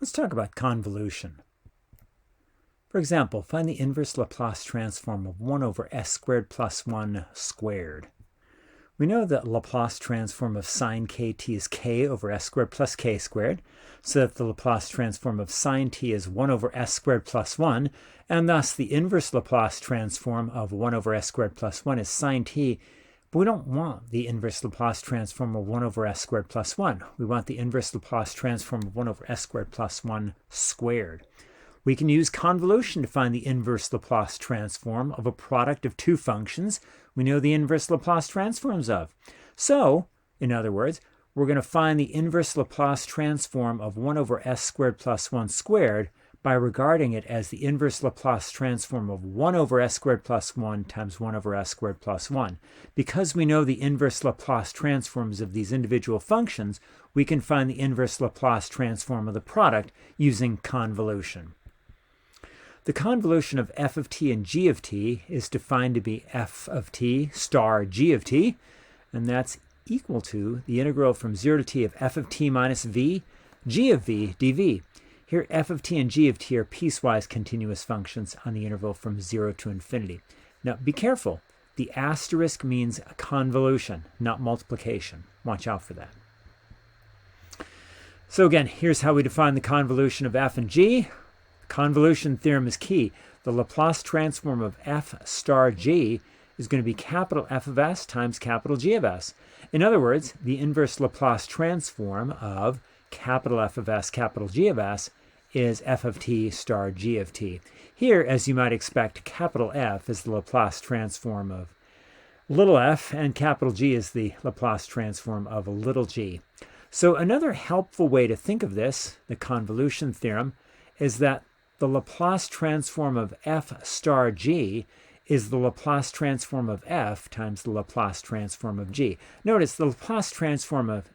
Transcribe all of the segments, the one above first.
Let's talk about convolution. For example, find the inverse Laplace transform of 1 over s squared plus 1 squared. We know that Laplace transform of sine kt is k over s squared plus k squared, so that the Laplace transform of sine t is 1 over s squared plus 1, and thus the inverse Laplace transform of 1 over s squared plus 1 is sine t, but we don't want the inverse Laplace transform of 1 over s squared plus 1. We want the inverse Laplace transform of 1 over s squared plus 1 squared. We can use convolution to find the inverse Laplace transform of a product of two functions we know the inverse Laplace transforms of. So, in other words, we're going to find the inverse Laplace transform of 1 over s squared plus 1 squared by regarding it as the inverse Laplace transform of 1 over s squared plus 1 times 1 over s squared plus 1. Because we know the inverse Laplace transforms of these individual functions, we can find the inverse Laplace transform of the product using convolution. The convolution of f of t and g of t is defined to be f of t star g of t, and that's equal to the integral from 0 to t of f of t minus v, g of v dv. Here f of t and g of t are piecewise continuous functions on the interval from 0 to infinity. Now be careful, the asterisk means convolution, not multiplication. Watch out for that. So again, here's how we define the convolution of f and g. Convolution theorem is key. The Laplace transform of f star g is going to be capital F of s times capital G of s. In other words, the inverse Laplace transform of capital F of s capital G of s is f of t star g of t. Here, as you might expect, capital F is the Laplace transform of little f, and capital G is the Laplace transform of little g. So another helpful way to think of this, the convolution theorem, is that the Laplace transform of f star g is the Laplace transform of f times the Laplace transform of g. Notice the Laplace transform of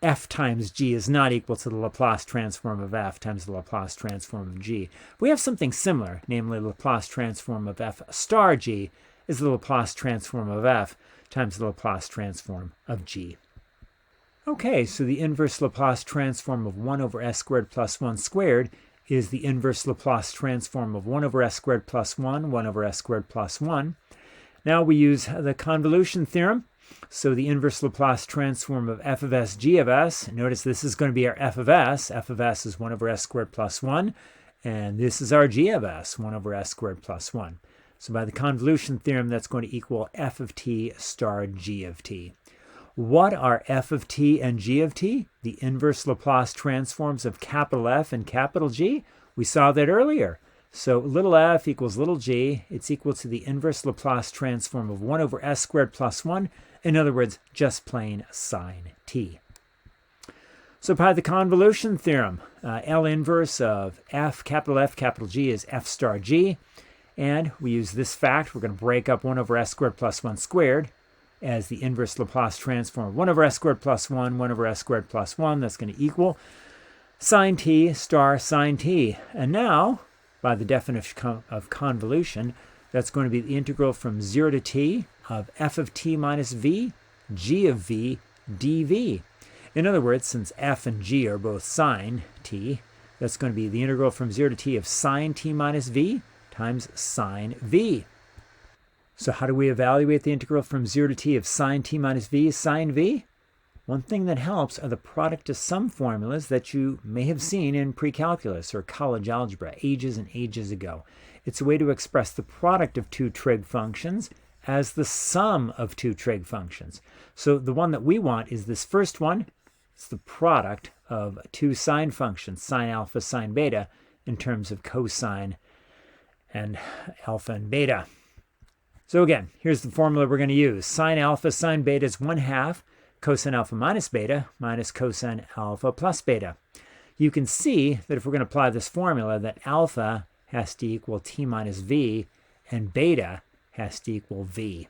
f times g is not equal to the Laplace transform of f times the Laplace transform of g. We have something similar, namely the Laplace transform of f star g is the Laplace transform of f times the Laplace transform of g. Okay, so the inverse Laplace transform of 1 over s squared plus 1 squared is the inverse Laplace transform of 1 over s squared plus 1, 1 over s squared plus 1. Now we use the convolution theorem. So the inverse Laplace transform of f of s g of s, notice this is going to be our f of s. F of s is 1 over s squared plus 1. And this is our g of s, 1 over s squared plus 1. So by the convolution theorem, that's going to equal f of t star g of t. What are f of t and g of t? The inverse Laplace transforms of capital F and capital G. We saw that earlier. So little f equals little g. It's equal to the inverse Laplace transform of 1 over s squared plus 1. In other words, just plain sine t. So by the convolution theorem, L inverse of f capital G is f star g. And we use this fact. We're going to break up 1 over s squared plus 1 squared as the inverse Laplace transform of 1 over s squared plus 1, 1 over s squared plus 1. That's going to equal sine t star sine t. And now, by the definition of convolution, that's going to be the integral from 0 to t of f of t minus v, g of v, dv. In other words, since f and g are both sine t, that's going to be the integral from 0 to t of sine t minus v times sine v. So how do we evaluate the integral from 0 to t of sine t minus v sine v? One thing that helps are the product of sum formulas that you may have seen in pre-calculus or college algebra ages and ages ago. It's a way to express the product of two trig functions as the sum of two trig functions. So the one that we want is this first one. It's the product of two sine functions, sine alpha, sine beta, in terms of cosine and alpha and beta. So again, here's the formula we're going to use. Sine alpha sine beta is 1/2 cosine alpha minus beta minus cosine alpha plus beta. You can see that if we're going to apply this formula, that alpha has to equal t minus v and beta has to equal v.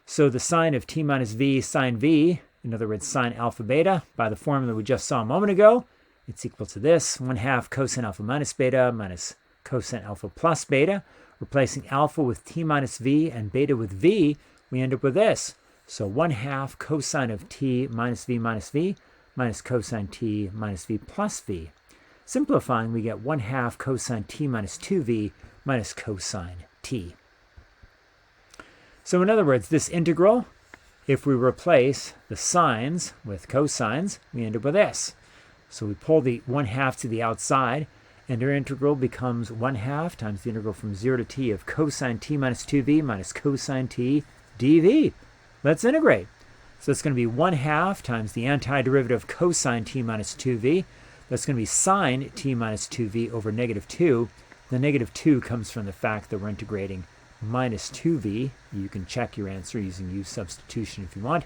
So the sine of t minus v sine v, in other words sine alpha beta, by the formula we just saw a moment ago, it's equal to this, 1/2 cosine alpha minus beta minus cosine alpha plus beta. Replacing alpha with t minus v and beta with v, we end up with this. So 1/2 cosine of t minus v minus cosine t minus v plus v. Simplifying, we get 1/2 cosine t minus 2v minus cosine t. So in other words, this integral, if we replace the sines with cosines, we end up with this. So we pull the 1/2 to the outside, and our integral becomes 1/2 times the integral from 0 to t of cosine t minus 2v minus cosine t dv. Let's integrate. So it's going to be 1/2 times the antiderivative of cosine t minus 2v. That's going to be sine t minus 2v over negative 2. The negative 2 comes from the fact that we're integrating minus 2v. You can check your answer using u substitution if you want.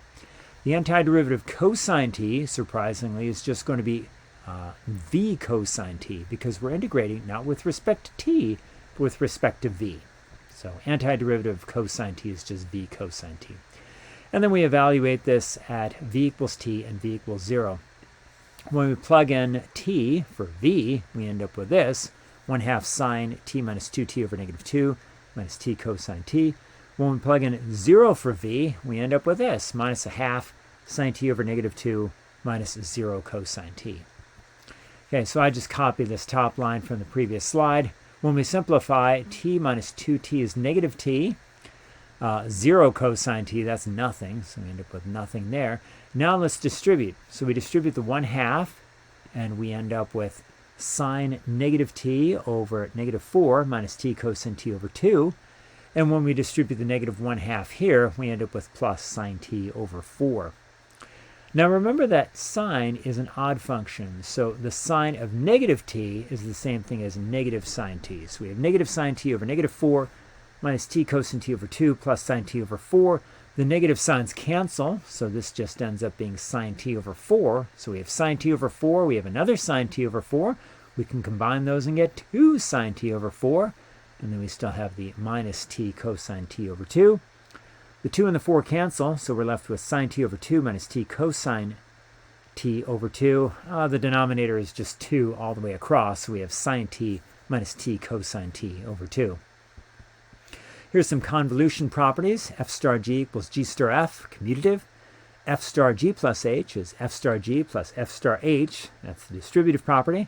The antiderivative of cosine t, surprisingly, is just going to be v cosine t, because we're integrating not with respect to t, but with respect to v. So antiderivative of cosine t is just v cosine t. And then we evaluate this at v equals t and v equals 0. When we plug in t for v, we end up with this, 1/2 sine t minus 2t over negative 2 minus t cosine t. When we plug in 0 for v, we end up with this, minus 1/2 sine t over negative 2 minus 0 cosine t. Okay, so I just copied this top line from the previous slide. When we simplify, t minus 2t is negative t. 0 cosine t, that's nothing, so we end up with nothing there. Now let's distribute. So we distribute the 1/2, and we end up with sine negative t over negative 4 minus t cosine t over 2. And when we distribute the negative 1/2 here, we end up with plus sine t over 4. Now remember that sine is an odd function, so the sine of negative t is the same thing as negative sine t. So we have negative sine t over negative 4 minus t cosine t over 2 plus sine t over 4. The negative signs cancel, so this just ends up being sine t over 4. So we have sine t over 4, we have another sine t over 4. We can combine those and get 2 sine t over 4. And then we still have the minus t cosine t over 2. The 2 and the 4 cancel, so we're left with sine t over 2 minus t cosine t over 2. The denominator is just 2 all the way across, so we have sine t minus t cosine t over 2. Here's some convolution properties. F star g equals g star f, commutative. F star g plus h is f star g plus f star h. That's the distributive property.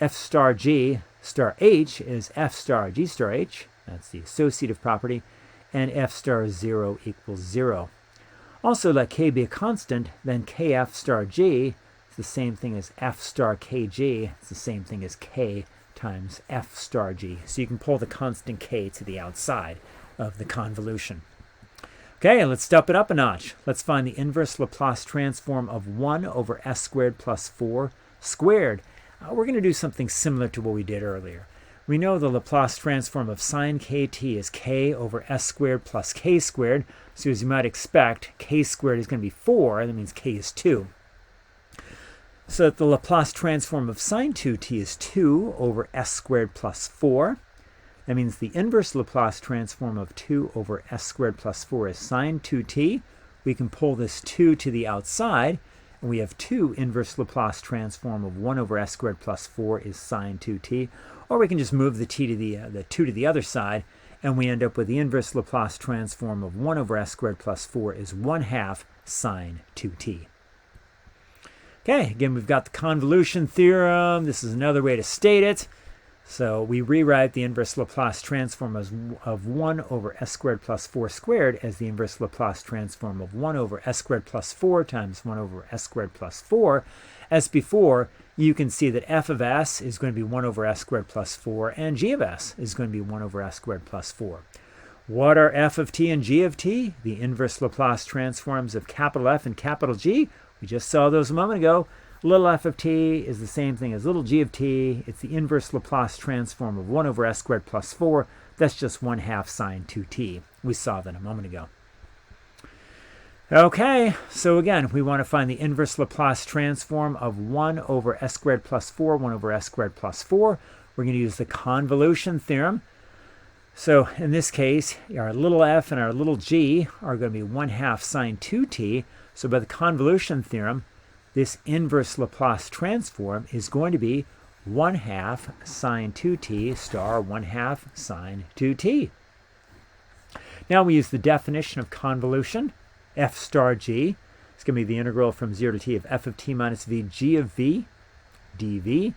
F star g star h is f star g star h. That's the associative property. And f star 0 equals 0. Also, let k be a constant, then kf star g is the same thing as f star kg. It's the same thing as k times f star g. So you can pull the constant k to the outside of the convolution. Okay, let's step it up a notch. Let's find the inverse Laplace transform of 1 over s squared plus 4 squared. We're going to do something similar to what we did earlier. We know the Laplace transform of sine kt is k over s squared plus k squared. So as you might expect, k squared is going to be 4. That means k is 2. So that the Laplace transform of sine 2t is 2 over s squared plus 4. That means the inverse Laplace transform of 2 over s squared plus 4 is sine 2t. We can pull this 2 to the outside, and we have 2 inverse Laplace transform of 1 over s squared plus 4 is sine 2t. Or we can just move the 2 to the other side, and we end up with the inverse Laplace transform of 1 over s squared plus 4 is 1/2 sine 2t. Okay, again, we've got the convolution theorem. This is another way to state it. So we rewrite the inverse Laplace transform of 1 over s squared plus 4 squared as the inverse Laplace transform of 1 over s squared plus 4 times 1 over s squared plus 4. As before, you can see that f of s is going to be 1 over s squared plus 4, and g of s is going to be 1 over s squared plus 4. What are f of t and g of t? The inverse Laplace transforms of capital F and capital G. We just saw those a moment ago. Little f of t is the same thing as little g of t. It's the inverse Laplace transform of 1 over s squared plus 4. That's just 1/2 sine 2t. We saw that a moment ago. Okay, so again, we want to find the inverse Laplace transform of 1 over s squared plus 4, 1 over s squared plus 4. We're going to use the convolution theorem. So in this case, our little f and our little g are going to be 1/2 sine 2t. So by the convolution theorem, this inverse Laplace transform is going to be 1/2 sine 2t star 1/2 sine 2t. Now we use the definition of convolution. F star g is going to be the integral from 0 to t of f of t minus v g of v dv.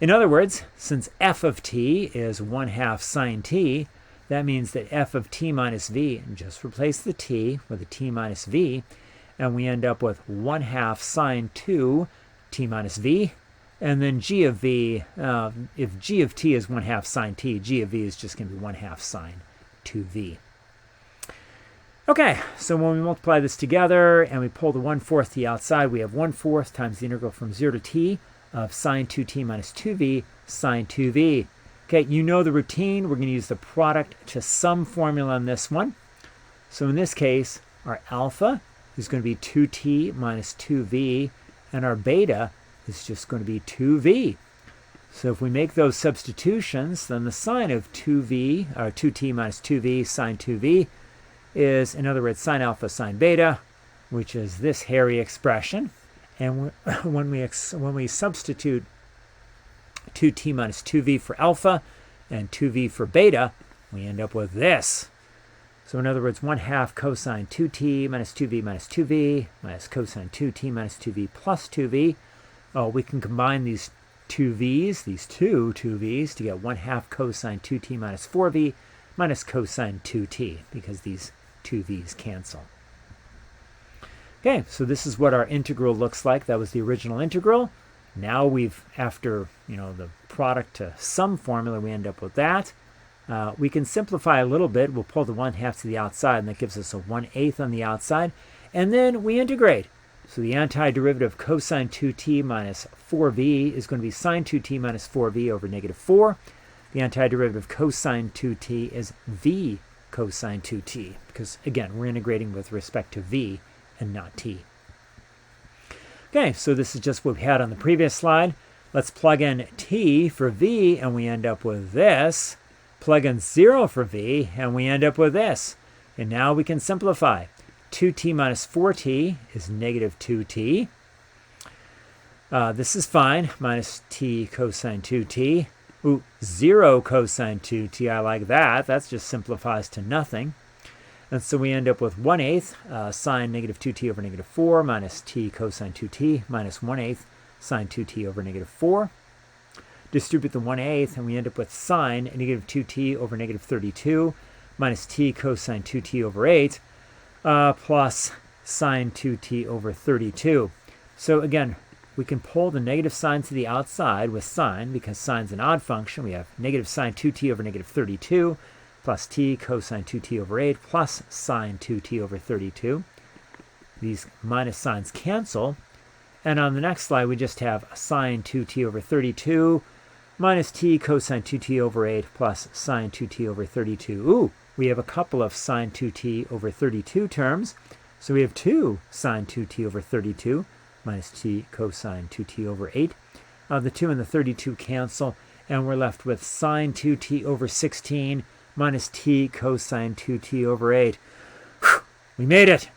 In other words, since f of t is 1/2 sine t, that means that f of t minus v, and just replace the t with a t minus v, and we end up with 1/2 sine 2 t minus v, and then g of v, if g of t is 1/2 sine t, g of v is just going to be 1/2 sine 2v. Okay, so when we multiply this together and we pull the 1/4 to the outside, we have 1/4 times the integral from 0 to t of sine 2t minus 2v sine 2v. Okay, you know the routine. We're going to use the product to sum formula on this one. So in this case, our alpha is going to be 2t minus 2v, and our beta is just going to be 2v. So if we make those substitutions, then the sine of 2v, or 2t minus 2v sine 2v, is, in other words, sine alpha sine beta, which is this hairy expression. And when we substitute 2t minus 2v for alpha and 2v for beta, we end up with this. So in other words, 1/2 cosine 2t minus 2v minus 2v minus cosine 2t minus 2v plus 2v. Oh, we can combine these two v's, these two 2v's, to get 1/2 cosine 2t minus 4v minus cosine 2t, because these 2v's cancel. Okay, so this is what our integral looks like. That was the original integral. Now we've, after the product to sum formula, we end up with that. We can simplify a little bit. We'll pull the 1/2 to the outside, and that gives us a 1/8 on the outside. And then we integrate. So the antiderivative cosine 2t minus 4v is going to be sine 2t minus 4v over -4. The antiderivative cosine 2t is v cosine 2t, because, again, we're integrating with respect to v and not t. Okay, so this is just what we had on the previous slide. Let's plug in t for v, and we end up with this. Plug in 0 for v, and we end up with this. And now we can simplify. 2t minus 4t is -2t. This is fine. Minus t cosine 2t. Ooh, 0 cosine 2t. I like that. That just simplifies to nothing. And so we end up with 1/8 sine -2t over -4 minus t cosine 2t minus 1/8 sine 2t over -4. Distribute the 1/8, and we end up with sine -2t over -32 minus t cosine 2t over 8 plus sine 2t over 32. So again, we can pull the negative sign to the outside with sine, because sine's an odd function. We have negative sine 2t over -32 plus t cosine 2t over 8 plus sine 2t over 32. These minus signs cancel. And on the next slide, we just have sine 2t over 32 minus t cosine 2t over 8 plus sine 2t over 32. Ooh, we have a couple of sine 2t over 32 terms. So we have 2 sine 2t over 32 minus t cosine 2t over 8. The 2 and the 32 cancel, and we're left with sine 2t over 16 minus t cosine 2t over 8. Whew, we made it!